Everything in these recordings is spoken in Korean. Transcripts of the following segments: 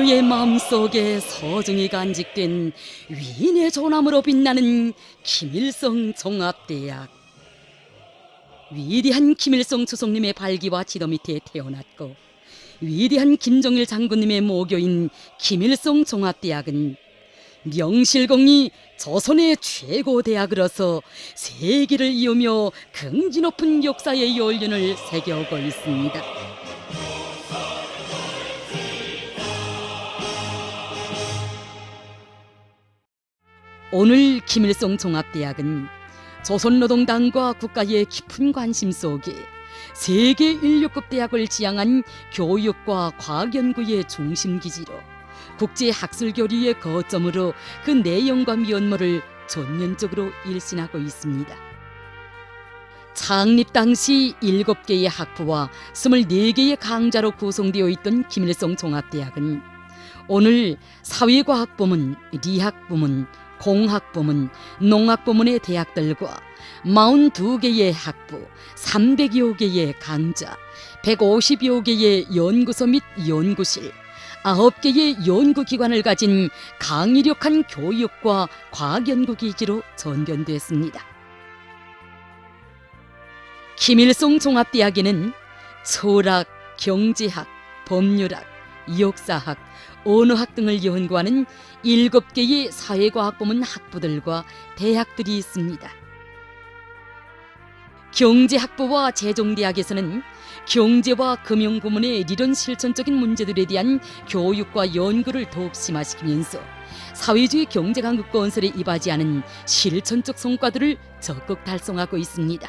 우리의 마음속에 서정이 간직된 위인의 존함으로 빛나는 김일성 종합대학. 위대한 김일성 주석님의 발기와 지도 밑에 태어났고 위대한 김정일 장군님의 모교인 김일성 종합대학은 명실공히 조선의 최고 대학으로서 세계를 이으며 긍지 높은 역사의 연륜을 새겨오고 있습니다. 오늘 김일성 종합대학은 조선노동당과 국가의 깊은 관심 속에 세계 인류급 대학을 지향한 교육과 과학연구의 중심기지로 국제학술교류의 거점으로 그 내용과 면모를 전면적으로 일신하고 있습니다. 창립 당시 7개의 학부와 24개의 강좌로 구성되어 있던 김일성 종합대학은 오늘 사회과학부문, 리학부문, 공학부문, 농학부문의 대학들과 42개의 학부, 300여 개의 강좌, 150여 개의 연구소 및 연구실, 9개의 연구기관을 가진 강력한 교육과 과학연구기지로 전변됐습니다. 김일성 종합대학에는 철학, 경제학, 법률학, 역사학, 언어학 등을 연구하는 7개의 사회과학부문 학부들과 대학들이 있습니다. 경제학부와 재종대학에서는 경제와 금융부문의理論 실천적인 문제들에 대한 교육과 연구를 더욱 심화시키면서 사회주의 경제강국 건설에 이바지하는 실천적 성과들을 적극 달성하고 있습니다.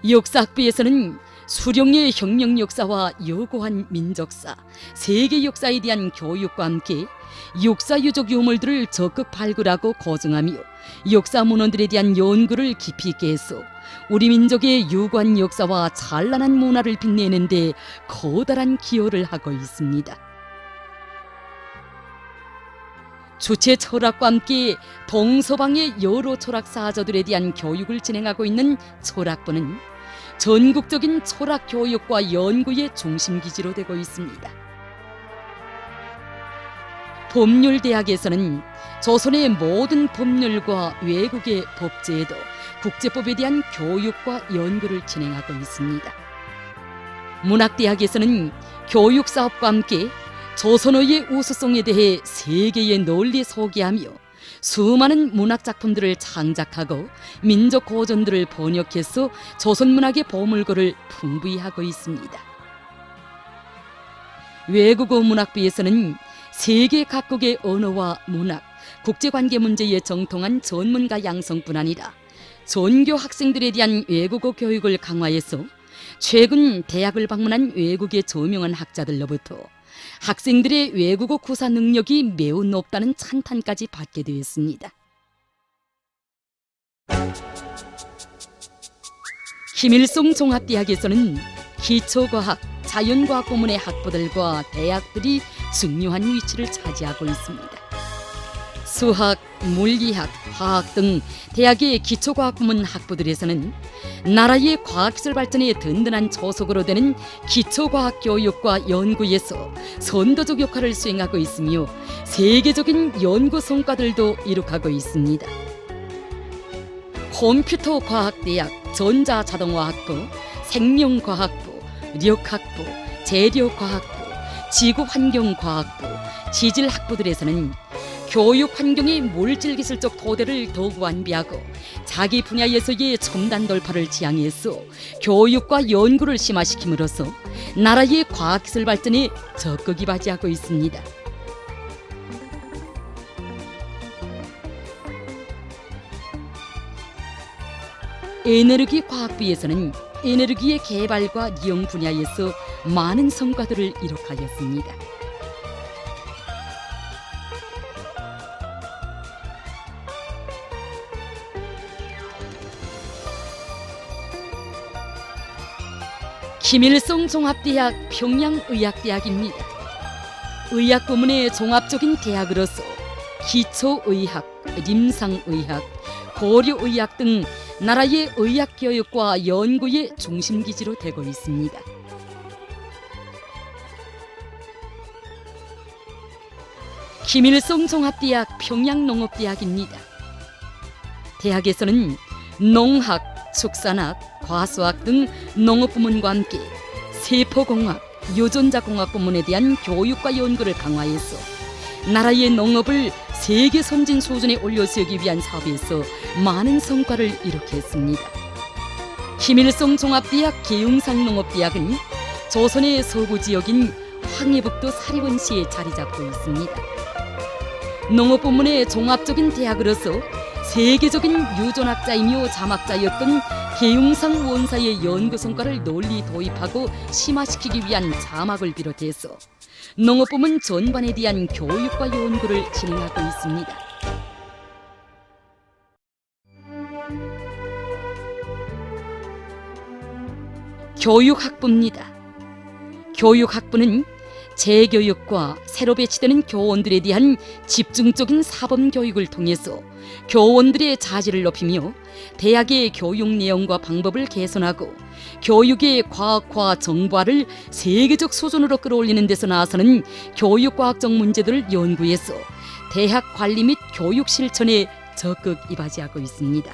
역사학부에서는 수령의 혁명 역사와 여고한 민족사, 세계 역사에 대한 교육과 함께 역사 유적 유물들을 적극 발굴하고 고증하며 역사 문헌들에 대한 연구를 깊이 있게 해서 우리 민족의 유구한 역사와 찬란한 문화를 빛내는 데 커다란 기여를 하고 있습니다. 주체 철학과 함께 동서방의 여러 철학 사저들에 대한 교육을 진행하고 있는 철학부는 전국적인 철학 교육과 연구의 중심기지로 되고 있습니다. 법률대학에서는 조선의 모든 법률과 외국의 법제도, 국제법에 대한 교육과 연구를 진행하고 있습니다. 문학대학에서는 교육사업과 함께 조선어의 우수성에 대해 세계에 널리 소개하며 수많은 문학작품들을 창작하고 민족 고전들을 번역해서 조선문학의 보물고를 풍부히 하고 있습니다. 외국어 문학부에서는 세계 각국의 언어와 문학, 국제관계 문제에 정통한 전문가 양성뿐 아니라 전교 학생들에 대한 외국어 교육을 강화해서 최근 대학을 방문한 외국의 저명한 학자들로부터 학생들의 외국어 구사 능력이 매우 높다는 찬탄까지 받게 되었습니다. 김일성 종합대학에서는 기초과학, 자연과학 부문의 학부들과 대학들이 중요한 위치를 차지하고 있습니다. 수학, 물리학, 화학 등 대학의 기초과학 부문 학부들에서는 나라의 과학기술 발전에 든든한 조석으로 되는 기초과학 교육과 연구에서 선도적 역할을 수행하고 있으며 세계적인 연구 성과들도 이룩하고 있습니다. 컴퓨터과학대학, 전자자동화학부, 생명과학부, 력학부, 재료과학부, 지구환경과학부, 지질학부들에서는 교육 환경의 물질기술적 토대를 더욱 완비하고 자기 분야에서의 첨단 돌파를 지향해서 교육과 연구를 심화시킴으로써 나라의 과학기술 발전에 적극 이바지하고 있습니다. 에너지 과학부에서는 에너지의 개발과 이용 분야에서 많은 성과들을 이룩하였습니다. 김일성 종합대학 평양의학대학입니다. 의학부문의 종합적인 대학으로서 기초의학, 임상의학, 고려의학 등 나라의 의학교육과 연구의 중심기지로 되고 있습니다. 김일성 종합대학 평양농업대학입니다. 대학에서는 농학, 축산학, 과수학 등 농업부문과 함께 세포공학, 유전자공학 부문에 대한 교육과 연구를 강화해서 나라의 농업을 세계 선진 수준에 올려세우기 위한 사업에서 많은 성과를 이룩했습니다. 김일성 종합대학 계용상 농업대학은 조선의 서부 지역인 황해북도 사리원시에 자리 잡고 있습니다. 농업부문의 종합적인 대학으로서 세계적인 유전학자이며 자막자였던 계용상 원사의 연구 성과를 널리 도입하고 심화시키기 위한 자막을 비롯해서 농업부문 전반에 대한 교육과 연구를 진행하고 있습니다. 교육학부입니다. 교육학부는 재교육과 새로 배치되는 교원들에 대한 집중적인 사범교육을 통해서 교원들의 자질을 높이며 대학의 교육 내용과 방법을 개선하고 교육의 과학화 정보화를 세계적 수준으로 끌어올리는 데서 나서는 교육과학적 문제들을 연구해서 대학 관리 및 교육 실천에 적극 이바지하고 있습니다.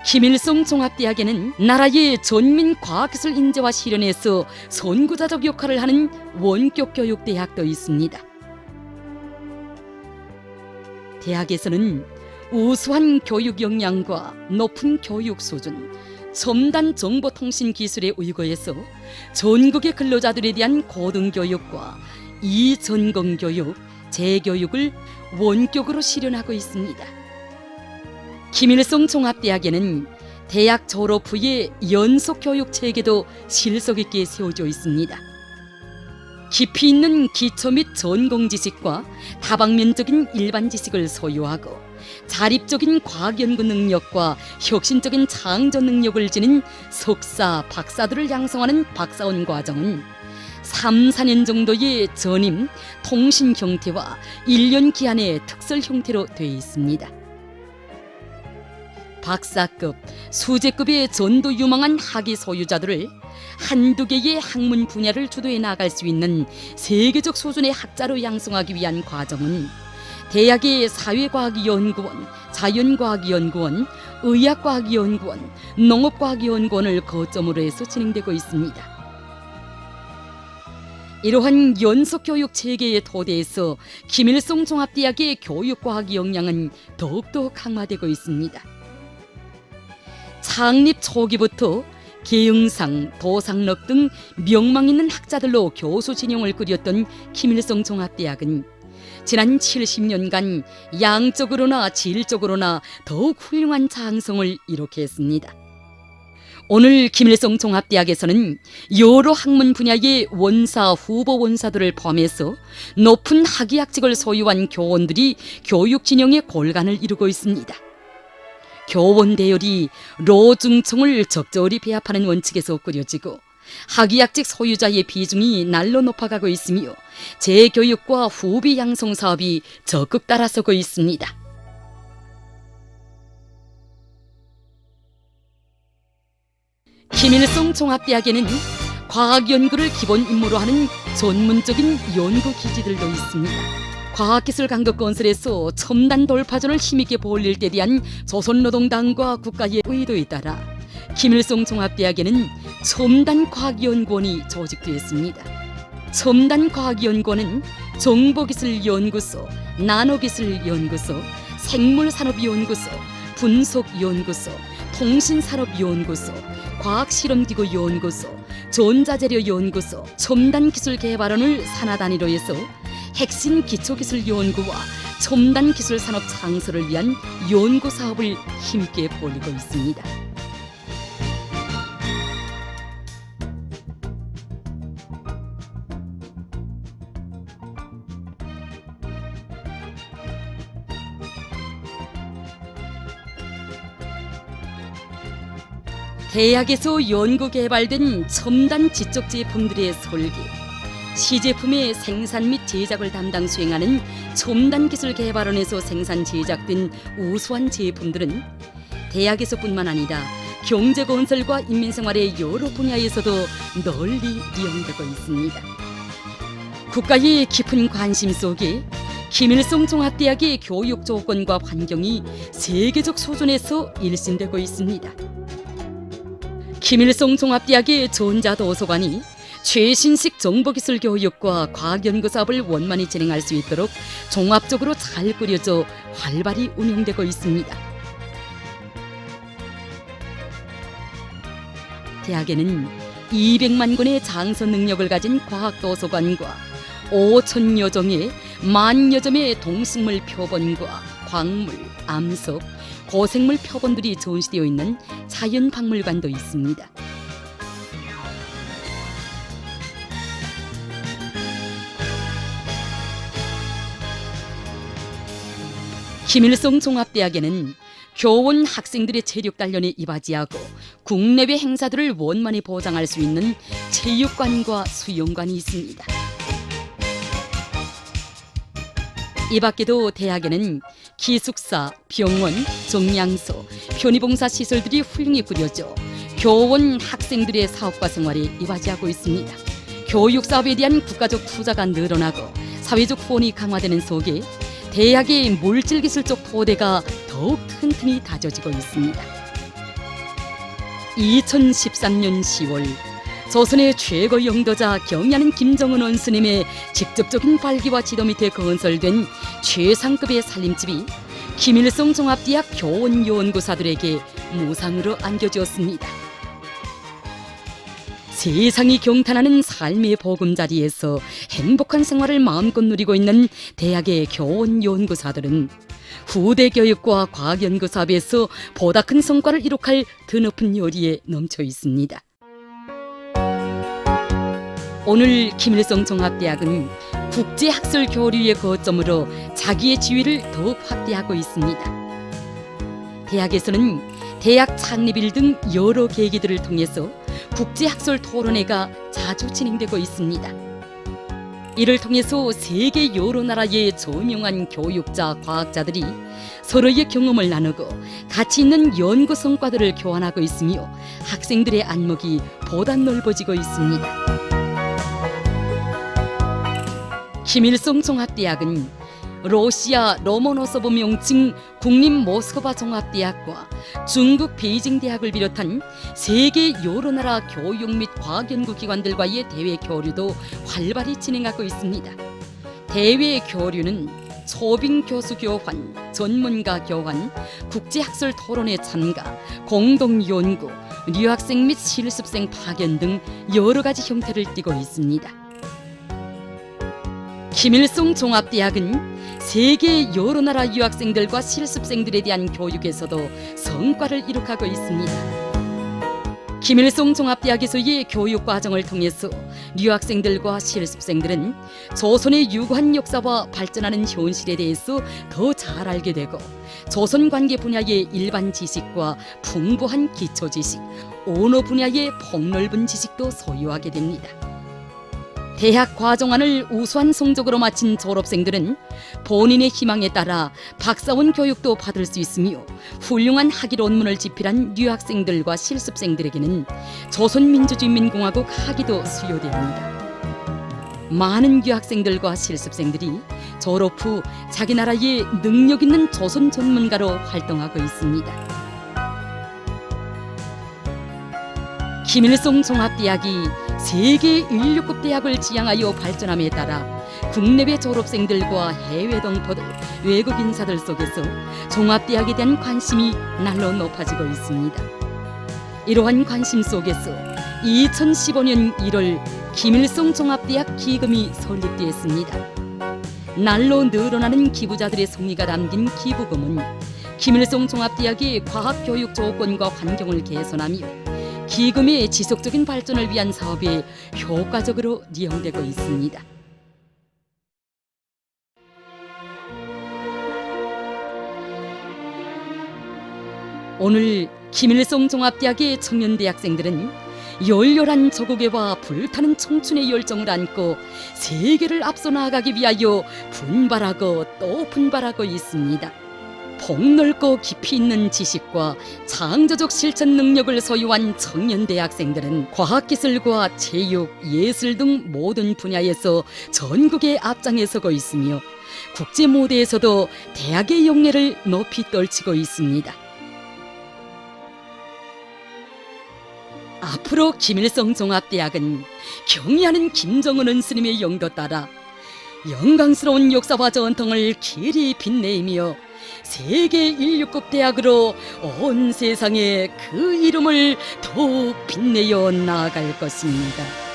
김일성 종합대학에는 나라의 전민 과학기술 인재와 실현에서 선구자적 역할을 하는 원격교육대학도 있습니다. 대학에서는 우수한 교육 역량과 높은 교육 수준, 첨단 정보통신 기술에 의거해서 전국의 근로자들에 대한 고등교육과 이전공교육, 재교육을 원격으로 실현하고 있습니다. 김일성 종합대학에는 대학 졸업 후에 연속교육 체계도 실속 있게 세워져 있습니다. 깊이 있는 기초 및 전공 지식과 다방면적인 일반 지식을 소유하고 자립적인 과학연구 능력과 혁신적인 창조 능력을 지닌 석사, 박사들을 양성하는 박사원 과정은 3, 4년 정도의 전임, 통신 형태와 1년 기한의 특설 형태로 되어 있습니다. 박사급, 수재급의 전도 유망한 학위 소유자들을 한두 개의 학문 분야를 주도해 나갈 수 있는 세계적 수준의 학자로 양성하기 위한 과정은 대학의 사회과학연구원, 자연과학연구원, 의학과학연구원, 농업과학연구원을 거점으로 해서 진행되고 있습니다. 이러한 연속교육 체계의 토대에서 김일성 종합대학의 교육과학 역량은 더욱더 강화되고 있습니다. 창립 초기부터 계영상, 도상록 등 명망 있는 학자들로 교수 진영을 꾸렸던 김일성 종합대학은 지난 70년간 양적으로나 질적으로나 더욱 훌륭한 장성을 이룩했습니다. 오늘 김일성 종합대학에서는 여러 학문 분야의 원사, 후보 원사들을 포함해서 높은 학위학직을 소유한 교원들이 교육 진영의 골간을 이루고 있습니다. 교원 대열이 로중청을 적절히 배합하는 원칙에서 꾸려지고 학위학직 소유자의 비중이 날로 높아가고 있으며 재교육과 후비 양성 사업이 적극 따라서고 있습니다. 김일성 종합대학에는 과학연구를 기본 임무로 하는 전문적인 연구 기지들도 있습니다. 과학기술 강국 건설에서 첨단 돌파전을 힘있게 벌릴 때 대한 조선노동당과 국가의 의도에 따라 김일성 종합대학에는 첨단과학연구원이 조직되었습니다. 첨단과학연구원은 정보기술연구소, 나노기술연구소, 생물산업연구소, 분석연구소, 통신산업연구소, 과학실험기구연구소, 전자재료연구소, 첨단기술개발원을 산하 단위로 해서 핵심 기초기술연구와 첨단기술산업 창설을 위한 연구사업을 힘있게 벌이고 있습니다. 대학에서 연구 개발된 첨단 지적 제품들의 설계, 시제품의 생산 및 제작을 담당 수행하는 첨단기술개발원에서 생산 제작된 우수한 제품들은 대학에서뿐만 아니라 경제건설과 인민생활의 여러 분야에서도 널리 이용되고 있습니다. 국가의 깊은 관심 속에 김일성 종합대학의 교육 조건과 환경이 세계적 수준에서 일신되고 있습니다. 김일성 종합대학의 전자도서관이 최신식 정보기술 교육과 과학연구 사업을 원만히 진행할 수 있도록 종합적으로 잘 꾸려져 활발히 운영되고 있습니다. 대학에는 200만 권의 장서 능력을 가진 과학도서관과 5천여 종의 10,000여 점의 동식물 표본과 광물, 암석, 고생물 표본들이 전시되어 있는 자연박물관도 있습니다. 김일성 종합대학에는 교원 학생들의 체력 단련에 이바지하고 국내외 행사들을 원만히 보장할 수 있는 체육관과 수영관이 있습니다. 이 밖에도 대학에는 기숙사, 병원, 정량소, 편의봉사 시설들이 훌륭히 꾸려져 교원 학생들의 사업과 생활에 이바지하고 있습니다. 교육 사업에 대한 국가적 투자가 늘어나고 사회적 후원이 강화되는 속에 대학의 물질기술적 토대가 더욱 튼튼히 다져지고 있습니다. 2013년 10월 조선의 최고 영도자 경야는 김정은 원스님의 직접적인 발기와 지도 밑에 건설된 최상급의 살림집이 김일성 종합대학 교원 연구사들에게 무상으로 안겨주었습니다. 세상이 경탄하는 삶의 보금자리에서 행복한 생활을 마음껏 누리고 있는 대학의 교원 연구사들은 후대 교육과 과학연구 사업에서 보다 큰 성과를 이룩할 드높은 열의에 넘쳐 있습니다. 오늘 김일성 종합대학은 국제학술 교류의 거점으로 자기의 지위를 더욱 확대하고 있습니다. 대학에서는 대학 창립일 등 여러 계기들을 통해서 국제학술 토론회가 자주 진행되고 있습니다. 이를 통해서 세계 여러 나라의 저명한 교육자, 과학자들이 서로의 경험을 나누고 가치 있는 연구 성과들을 교환하고 있으며 학생들의 안목이 보다 넓어지고 있습니다. 김일성 종합대학은 러시아 로모노소브 명칭 국립 모스크바 종합대학과 중국 베이징 대학을 비롯한 세계 여러 나라 교육 및 과학연구기관들과의 대외 교류도 활발히 진행하고 있습니다. 대외 교류는 초빙 교수 교환, 전문가 교환, 국제학술 토론회 참가, 공동 연구,留학생 및 실습생 파견 등 여러 가지 형태를 띠고 있습니다. 김일성 종합대학은 세계 여러 나라 유학생들과 실습생들에 대한 교육에서도 성과를 이룩하고 있습니다. 김일성 종합대학에서의 교육 과정을 통해서 유학생들과 실습생들은 조선의 유구한 역사와 발전하는 현실에 대해서 더 잘 알게 되고 조선 관계 분야의 일반 지식과 풍부한 기초 지식, 언어 분야의 폭넓은 지식도 소유하게 됩니다. 대학 과정안을 우수한 성적으로 마친 졸업생들은 본인의 희망에 따라 박사원 교육도 받을 수 있으며 훌륭한 학위 논문을 집필한 유학생들과 실습생들에게는 조선민주주의인민공화국 학위도 수여됩니다. 많은 유학생들과 실습생들이 졸업 후 자기 나라의 능력 있는 조선 전문가로 활동하고 있습니다. 김일성 종합대학이 세계 인류급 대학을 지향하여 발전함에 따라 국내외 졸업생들과 해외 동포들, 외국 인사들 속에서 종합대학에 대한 관심이 날로 높아지고 있습니다. 이러한 관심 속에서 2015년 1월 김일성 종합대학 기금이 설립되었습니다. 날로 늘어나는 기부자들의 성의가 담긴 기부금은 김일성 종합대학의 과학교육 조건과 환경을 개선하며 기금의 지속적인 발전을 위한 사업에 효과적으로 이용되고 있습니다. 오늘 김일성 종합대학의 청년 대학생들은 열렬한 조국애와 불타는 청춘의 열정을 안고 세계를 앞서 나아가기 위하여 분발하고 또 분발하고 있습니다. 폭넓고 깊이 있는 지식과 창조적 실천 능력을 소유한 청년 대학생들은 과학기술과 체육, 예술 등 모든 분야에서 전국의 앞장에 서고 있으며 국제 무대에서도 대학의 용례를 높이 떨치고 있습니다. 앞으로 김일성 종합대학은 경의하는 김정은 스님의 영도 따라 영광스러운 역사와 전통을 길이 빛내며 세계 인류급 대학으로 온 세상에 그 이름을 더욱 빛내어 나아갈 것입니다.